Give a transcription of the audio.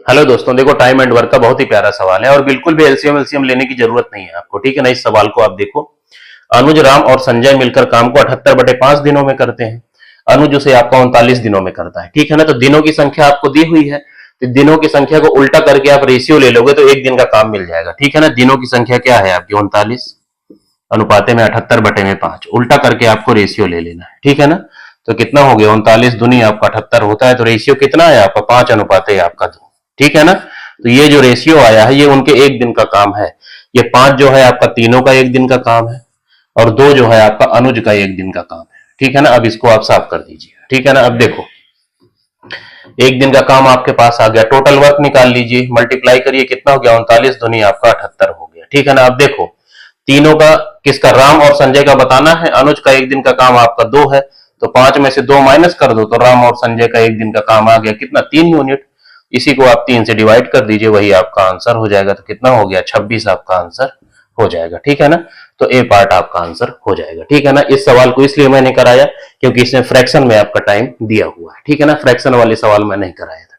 Hello दोस्तों, देखो time and work का बहुत ही प्यारा सवाल है और बिल्कुल भी एलसीएम एलसीएम लेने की जरूरत नहीं है आपको। ठीक है ना। इस सवाल को आप देखो, अनुज, राम और संजय मिलकर काम को 78/5 दिनों में करते हैं। अनुज उसे आपका 39 दिनों में करता है। ठीक है ना। तो दिनों की संख्या आपको दी हुई है, तो दिनों की संख्या को उल्टा करके आप रेशियो ले लोगे तो एक दिन का काम मिल जाएगा। ठीक है ना। दिनों की संख्या क्या है आपकी 39 अनुपाते में 78/5, उल्टा करके आपको रेशियो ले लेना है। ठीक है ना। तो कितना हो गया 39 दूनी आपका 78 होता है, तो रेशियो कितना है आपका 5 अनुपाते आपका 2। ठीक है ना। तो ये जो रेशियो आया है ये उनके एक दिन का काम है। ये 5 जो है आपका तीनों का एक दिन का काम है और 2 जो है आपका अनुज का एक दिन का काम है। ठीक है ना। अब इसको आप साफ कर दीजिए। ठीक है ना। अब देखो, एक दिन का काम आपके पास आ गया, टोटल वर्क निकाल लीजिए, मल्टीप्लाई करिए, कितना हो गया 39 दूनी आपका 78 हो गया। ठीक है ना। अब देखो, तीनों का, किसका, राम और संजय का बताना है। अनुज का एक दिन का काम आपका 2 है, तो 5 में से 2 माइनस कर दो तो राम और संजय का एक दिन का काम आ गया कितना, 3 यूनिट। इसी को आप 3 से डिवाइड कर दीजिए, वही आपका आंसर हो जाएगा। तो कितना हो गया 26 आपका आंसर हो जाएगा। ठीक है ना। तो ए पार्ट आपका आंसर हो जाएगा। ठीक है ना। इस सवाल को इसलिए मैंने कराया क्योंकि इसमें फ्रैक्शन में आपका टाइम दिया हुआ है। ठीक है ना। फ्रैक्शन वाले सवाल मैं नहीं कराया था।